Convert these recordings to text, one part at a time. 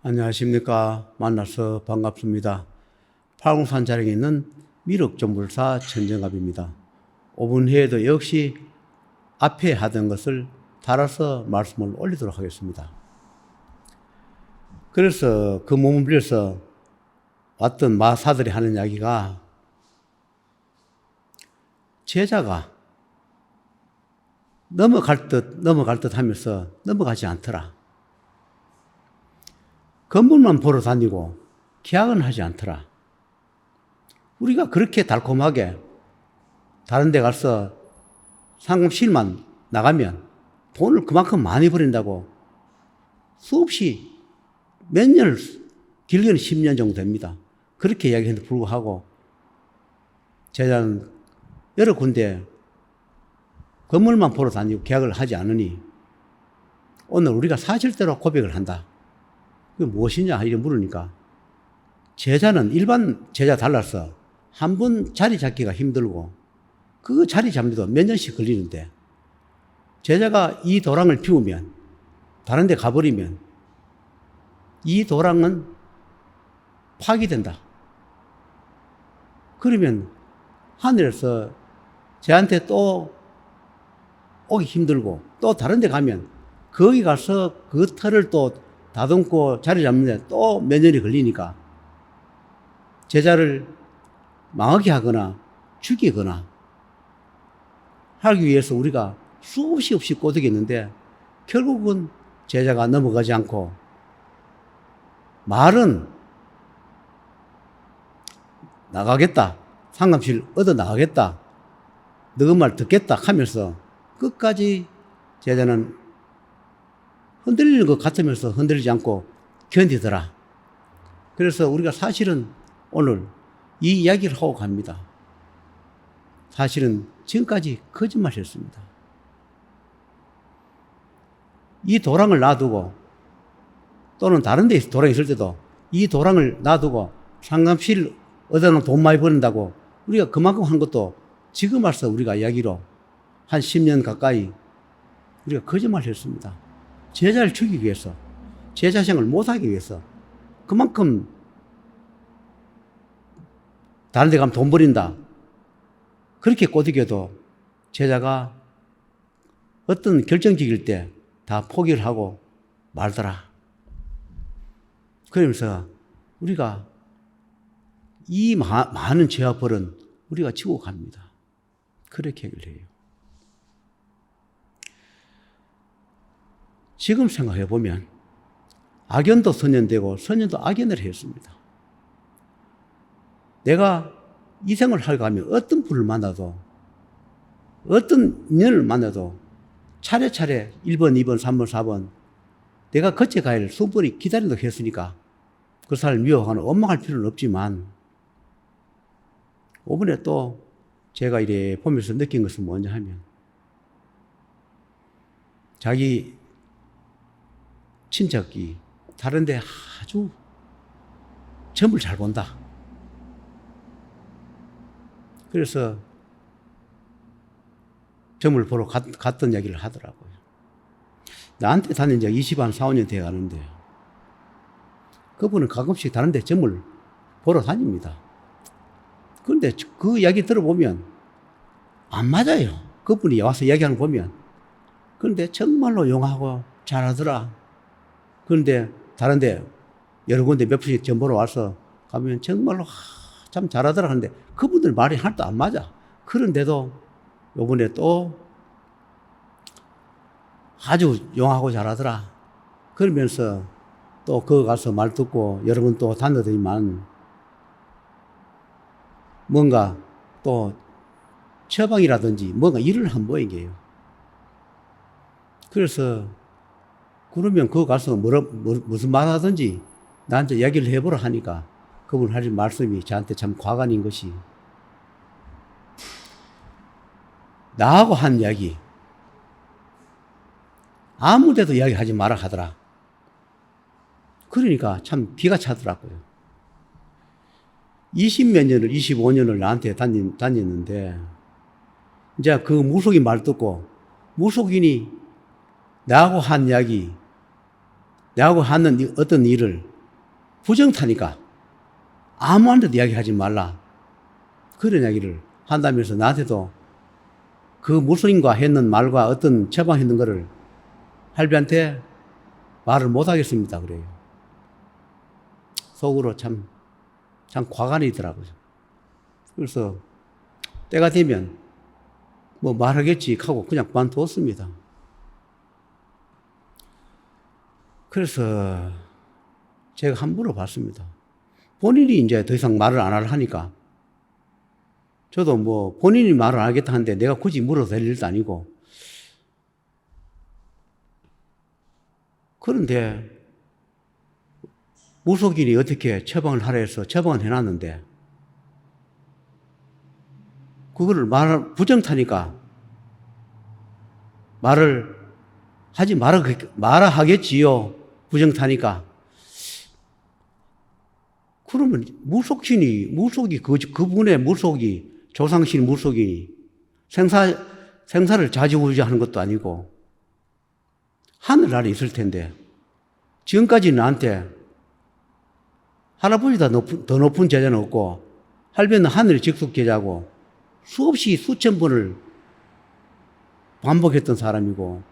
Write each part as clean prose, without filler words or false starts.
안녕하십니까. 만나서 반갑습니다. 팔공산 자령에 있는 미륵전불사 천정갑입니다. 5분 후에도 역시 앞에 하던 것을 달아서 말씀을 올리도록 하겠습니다. 그래서 그 몸을 빌려서 왔던 마사들이 하는 이야기가 제자가 넘어갈 듯 하면서 넘어가지 않더라. 건물만 보러 다니고 계약은 하지 않더라. 우리가 그렇게 달콤하게 다른 데 가서 상금실만 나가면 돈을 그만큼 많이 버린다고 수없이 몇 년을, 길게는 10년 정도 됩니다. 그렇게 이야기했는데 불구하고 제자는 여러 군데 건물만 보러 다니고 계약을 하지 않으니 오늘 우리가 사실대로 고백을 한다. 그게 무엇이냐 이렇게 물으니까 제자는 일반 제자 달라서 한 번 자리 잡기가 힘들고 그 자리 잡는데도 몇 년씩 걸리는데 제자가 이 도랑을 피우면 다른 데 가버리면 이 도랑은 파기된다. 그러면 하늘에서 쟤한테 또 오기 힘들고 또 다른 데 가면 거기 가서 그 털을 또 다듬고 자리 잡는데 또 몇 년이 걸리니까 제자를 망하게 하거나 죽이거나 하기 위해서 우리가 수없이 없이 꼬드겼는데 결국은 제자가 넘어가지 않고 말은 나가겠다, 상감실 얻어 나가겠다, 너 말 듣겠다 하면서 끝까지 제자는 흔들리는 것 같으면서 흔들리지 않고 견디더라. 그래서 우리가 사실은 오늘 이 이야기를 하고 갑니다. 사실은 지금까지 거짓말 했습니다. 이 도랑을 놔두고 또는 다른 데에 도랑이 있을 때도 이 도랑을 놔두고 상감실 얻어놓은 돈 많이 버는다고 우리가 그만큼 한 것도 지금 와서 우리가 이야기로 한 10년 가까이 우리가 거짓말 했습니다. 제자를 죽이기 위해서, 제자 생을 못하기 위해서 그만큼 다른 데 가면 돈 버린다. 그렇게 꼬드겨도 제자가 어떤 결정적일 때 다 포기를 하고 말더라. 그러면서 우리가 이 많은 죄와 벌은 우리가 지고 갑니다. 그렇게 얘기를 해요. 지금 생각해 보면 악연도 선년되고 선년도 악연을 했습니다. 내가 이 생을 하려고 하면 어떤 분을 만나도 어떤 인연을 만나도 차례차례 1번, 2번, 3번, 4번 내가 거쳐가야 할 수번이 기다린다고 했으니까 그 사람을 미워하거나 원망할 필요는 없지만 이번에 또 제가 이래 보면서 느낀 것은 뭐냐 하면 자기 친척이 다른 데 아주 점을 잘 본다. 그래서 점을 보러 갔던 얘기를 하더라고요. 나한테 다닌 지 20한 4, 5년 돼 가는데 그분은 가끔씩 다른 데 점을 보러 다닙니다. 그런데 그 이야기 들어보면 안 맞아요. 그분이 와서 이야기하는 거 보면. 그런데 정말로 용하고 잘하더라. 그런데 다른 데 여러 군데 몇 분씩 점 보러 와서 가면 정말로 참 잘하더라 하는데 그분들 말이 하나도 안 맞아. 그런데도 요번에 또 아주 용하고 잘하더라. 그러면서 또 거기 가서 말 듣고 여러 번 또 다녔더니만 뭔가 또 처방이라든지 뭔가 일을 한 모양이에요. 그래서 그러면 거기 가서 무슨 말 하든지 나한테 이야기를 해보라 하니까 그분 하신 말씀이 저한테 참 과간인 것이 나하고 한 이야기 아무 데도 이야기하지 마라 하더라. 그러니까 참 기가 차더라고요. 20몇 년을 25년을 나한테 다녔는데 이제 그 무속인 말 듣고 무속인이 나하고 한 이야기 나하고 하는 어떤 일을 부정타니까 아무한테도 이야기하지 말라. 그런 이야기를 한다면서 나한테도 그 무속인과 했는 말과 어떤 처방했는 거를 할배한테 말을 못하겠습니다. 그래요. 속으로 참 과간이더라고요. 그래서 때가 되면 뭐 말하겠지 하고 그냥 그만두었습니다. 그래서 제가 한 번 물어봤습니다. 본인이 이제 더 이상 말을 안 하니까 저도 뭐 본인이 말을 안 하겠다 하는데 내가 굳이 물어도 될 일도 아니고, 그런데 무속인이 어떻게 처방을 하라 해서 처방을 해놨는데 그거를 부정타니까 말을 하지 말아 하겠지요. 부정타니까. 그러면 그분의 무속이, 조상신 무속이 생사를 좌지우지하는 것도 아니고 하늘 아래 있을 텐데, 지금까지 나한테 할아버지보다 더 높은 제자는 없고 할배는 하늘의 직속 제자고 수없이 수천 번을 반복했던 사람이고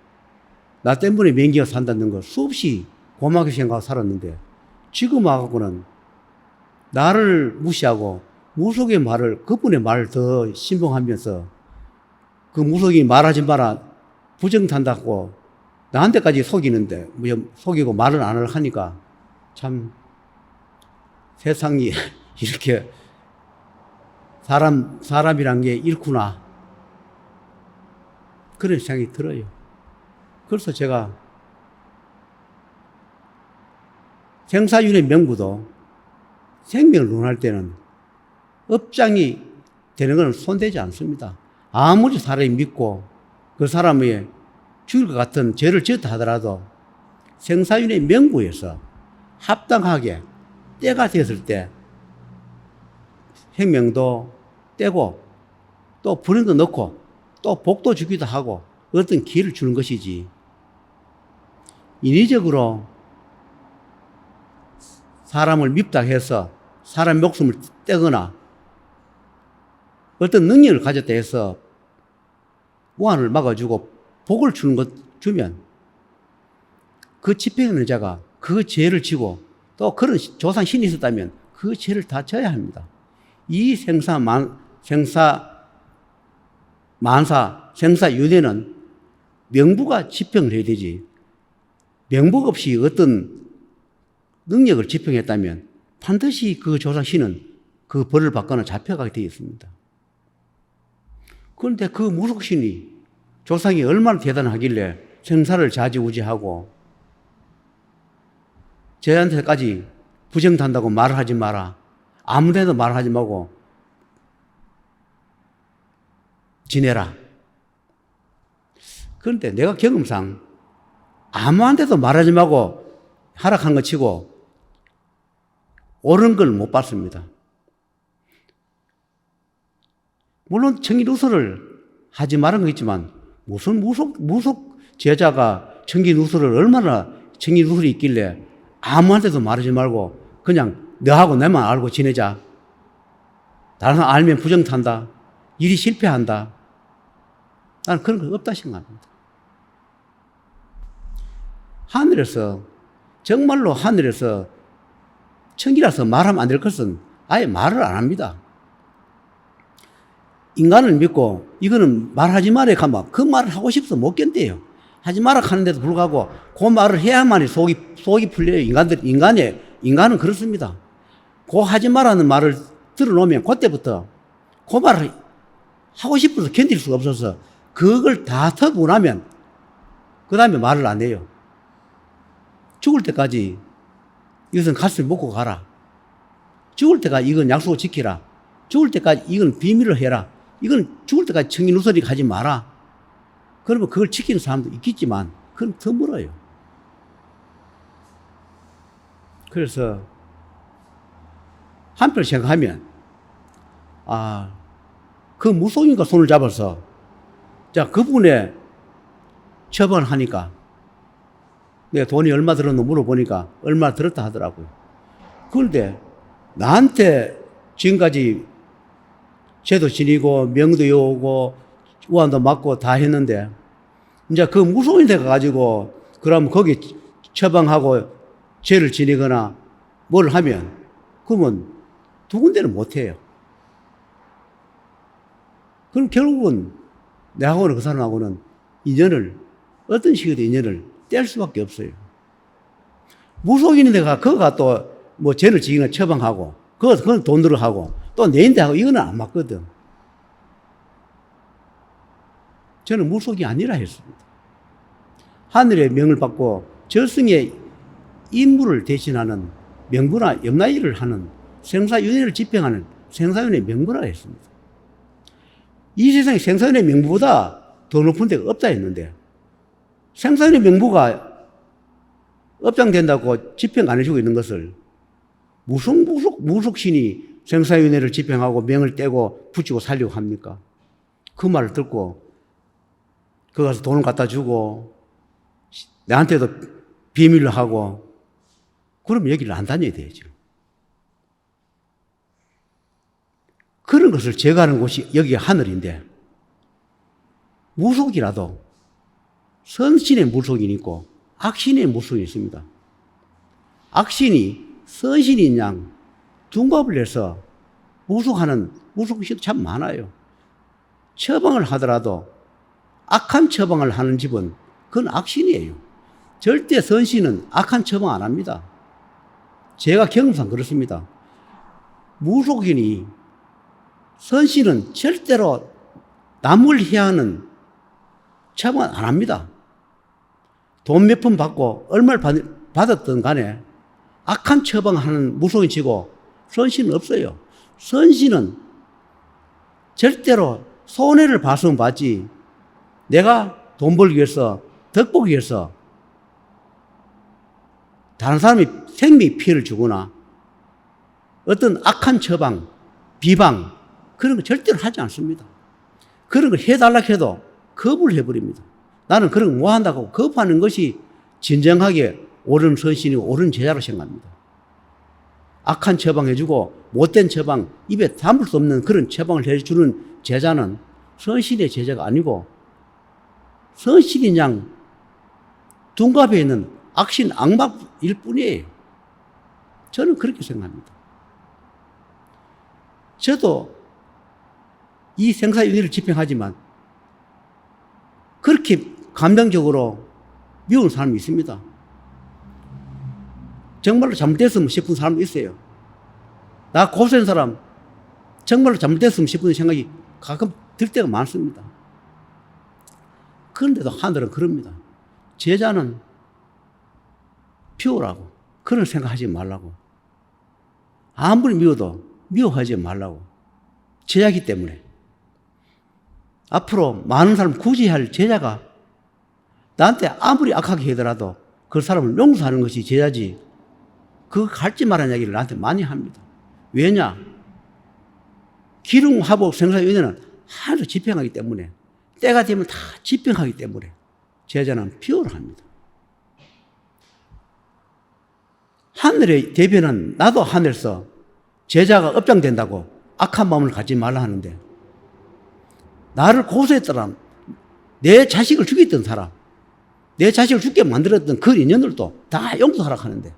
나 때문에 명기가 산다는 걸 수없이 고맙게 생각하고 살았는데, 지금 와갖고는 나를 무시하고 무속의 말을, 그분의 말을 더 신봉하면서 그 무속이 말하지 마라, 부정탄다고 나한테까지 속이고 말을 안 하니까 참 세상이 이렇게 사람이란 게 잃구나, 그런 생각이 들어요. 그래서 제가 생사윤회 명부도 생명을 논할 때는 업장이 되는 것은 손대지 않습니다. 아무리 사람이 믿고 그 사람의 죽을 것 같은 죄를 지었다 하더라도 생사윤회 명부에서 합당하게 때가 되었을 때 생명도 떼고 또 불행도 넣고 또 복도 주기도 하고 어떤 기회를 주는 것이지, 인위적으로 사람을 밉다 해서 사람 목숨을 떼거나 어떤 능력을 가졌다 해서 무한을 막아주고 복을 주면 그 집행하는 자가 그 죄를 지고 또 그런 조상 신이 있었다면 그 죄를 다 져야 합니다. 이 생사윤회는 명부가 집행을 해야 되지, 명부 없이 어떤 능력을 집행했다면 반드시 그 조상 신은 그 벌을 받거나 잡혀가게 되어 있습니다. 그런데 그 무속신이 조상이 얼마나 대단하길래 생사를 좌지우지하고 저한테까지 부정탄다고 말을 하지 마라, 아무데도 말하지 말고 지내라. 그런데 내가 경험상 아무한테도 말하지 말고 하락한 것 치고 옳은 걸 못 봤습니다. 물론 청기누설을 하지 말은 거 있지만 무슨 무속 제자가 청기누설을 얼마나 청기누설이 있길래 아무한테도 말하지 말고 그냥 너하고 내만 알고 지내자, 다른 사람 알면 부정탄다, 일이 실패한다, 나는 그런 거 없다 생각합니다. 정말로 하늘에서 청기라서 말하면 안 될 것은 아예 말을 안 합니다. 인간을 믿고 이거는 말하지 말아야 하면 그 말을 하고 싶어서 못 견뎌요. 하지 마라 하는데도 불구하고 그 말을 해야만이 속이 풀려요. 인간은 그렇습니다. 그 하지 마라는 말을 들어놓으면 그때부터 그 말을 하고 싶어서 견딜 수가 없어서 그걸 다 터부고 나면 그 다음에 말을 안 해요. 죽을 때까지 이것은 가슴에 묻고 가라, 죽을 때까지 이건 약속을 지키라, 죽을 때까지 이건 비밀을 해라, 이건 죽을 때까지 청기누설이 가지 마라. 그러면 그걸 지키는 사람도 있겠지만 그건 더 멀어요. 그래서 한편 생각하면 그 무속인과 손을 잡아서 그분의 처방을 하니까 내가 돈이 얼마 들었노 물어보니까 얼마 들었다 하더라고요. 그런데 나한테 지금까지 죄도 지니고 명도 외우고 우한도 맞고 다 했는데 이제 그 무속인 데 가가지고 그러면 거기 처방하고 죄를 지니거나 뭘 하면 그러면 두 군데는 못해요. 그럼 결국은 내하고는 그 사람하고는 인연을 어떤 식으로 인연을 뗄 수밖에 없어요. 무속인인 데가 그거가 또 뭐 죄를 지기는 처방하고 그건 돈 들어 하고 또 내인데 하고 이거는 안 맞거든. 저는 무속이 아니라 했습니다. 하늘의 명을 받고 저승의 임무를 대신하는 명부나 염라일을 하는 생사윤회를 집행하는 생사윤회 명부라 했습니다. 이 세상에 생사윤회 명부보다 더 높은 데가 없다 했는데 생사윤회 명부가 업장된다고 집행 안 해주고 있는 것을 무속신이 생사윤회를 집행하고 명을 떼고 붙이고 살려고 합니까? 그 말을 듣고 거기 가서 돈을 갖다 주고 나한테도 비밀로 하고 그러면 여기를 안 다녀야 되죠. 그런 것을 제거하는 곳이 여기 하늘인데 무속이라도 선신의 무속인이 있고 악신의 무속인이 있습니다. 악신이 선신인 양 둔갑을 해서 무속하는 무속신도 참 많아요. 처방을 하더라도 악한 처방을 하는 집은 그건 악신이에요. 절대 선신은 악한 처방 안 합니다. 제가 경험상 그렇습니다. 무속인이 선신은 절대로 남을 해하는 처방 안 합니다. 돈 몇 푼 받고 얼마를 받았든 간에 악한 처방하는 무속인 치고 선신은 없어요. 선신은 절대로 손해를 봐서는 받지 내가 돈 벌기 위해서 덕보기 위해서 다른 사람이 생명 피해를 주거나 어떤 악한 처방, 비방 그런 거 절대로 하지 않습니다. 그런 걸 해달라고 해도 거부를 해버립니다. 나는 그런 거 뭐 한다고 거부하는 것이 진정하게 옳은 선신이고 옳은 제자로 생각합니다. 악한 처방 해주고 못된 처방, 입에 담을 수 없는 그런 처방을 해주는 제자는 선신의 제자가 아니고 선신인 양 둔갑에 있는 악신 악마일 뿐이에요. 저는 그렇게 생각합니다. 저도 이 생사윤회를 집행하지만 그렇게 감정적으로 미운 사람이 있습니다. 정말로 잘못됐으면 싶은 사람도 있어요. 나 고생한 사람 정말로 잘못됐으면 싶은 생각이 가끔 들 때가 많습니다. 그런데도 하늘은 그럽니다. 제자는 피우라고 그런 생각하지 말라고 아무리 미워도 미워하지 말라고 제자이기 때문에 앞으로 많은 사람 구제할 제자가 나한테 아무리 악하게 하더라도 그 사람을 용서하는 것이 제자지 그거 갈지 말라는 얘기를 나한테 많이 합니다. 왜냐? 기륭화복 생사윤회는 하나도 집행하기 때문에 때가 되면 다 집행하기 때문에 제자는 피오를 합니다. 하늘의 대변은 나도 하늘에서 제자가 업장된다고 악한 마음을 갖지 말라 하는데 나를 고소했더라 내 자식을 죽였던 사람 내 자식을 죽게 만들었던 그 인연들도 다 용서하라고 하는데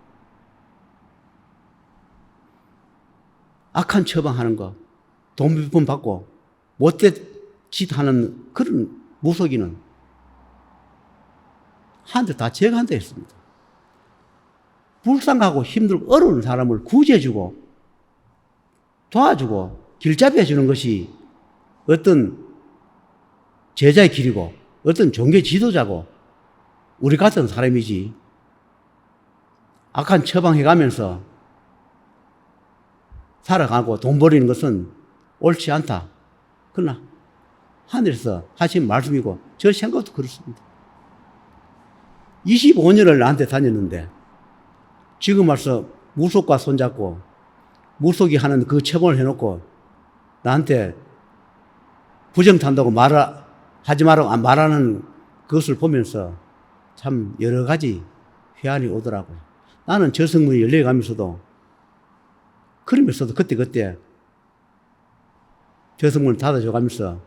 악한 처방하는 거, 돈 몇 푼 받고 못된 짓 하는 그런 무속인은 하늘에 다 제거한다 했습니다. 불쌍하고 힘들고 어려운 사람을 구제해주고 도와주고 길잡이 해주는 것이 어떤 제자의 길이고 어떤 종교 지도자고 우리 같은 사람이지 악한 처방해가면서 살아가고 돈 버리는 것은 옳지 않다. 그러나 하늘에서 하신 말씀이고 저 생각도 그렇습니다. 25년을 나한테 다녔는데 지금 와서 무속과 손잡고 무속이 하는 그 처방을 해놓고 나한테 부정탄다고 하지 말라고 말하는 그것을 보면서 참 여러 가지 회한이 오더라고요. 나는 저승문이 열려가면서도 그러면서도 그때 저승문을 닫아줘가면서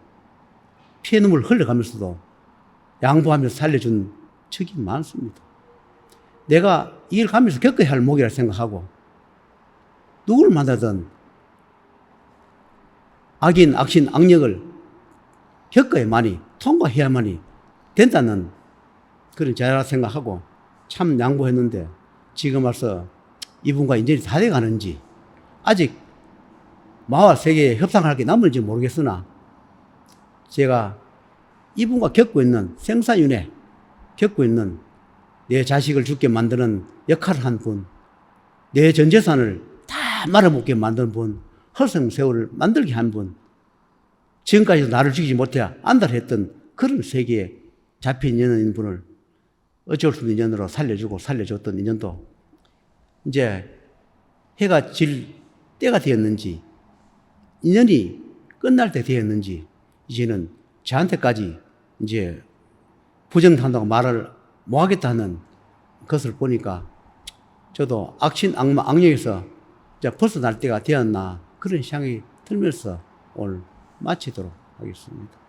피눈물 흘려가면서도 양보하면서 살려준 적이 많습니다. 내가 이 일 가면서 겪어야 할 목이라 생각하고 누구를 만나든 악인, 악신, 악력을 겪어야만이 통과해야만이 된다는 그런 자라 생각하고 참 양보했는데 지금 와서 이분과 인연이 다 돼가는지 아직 마을 세계에 협상할 게 남을지 모르겠으나 제가 이분과 겪고 있는 생사윤회 겪고 있는 내 자식을 죽게 만드는 역할을 한 분, 내 전 재산을 다 말아먹게 만드는 분, 헐성세월을 만들게 한 분, 지금까지도 나를 죽이지 못해 안달했던 그런 세계에 잡힌 인연인 분을 어쩔 수 없는 인연으로 살려줬던 인연도 이제 해가 질 때가 되었는지 인연이 끝날 때 되었는지 이제는 저한테까지 이제 부정한다고 말을 못하겠다는 것을 보니까 저도 악신 악마 악령에서 이제 벗어날 때가 되었나 그런 생각이 들면서 오늘 마치도록 하겠습니다.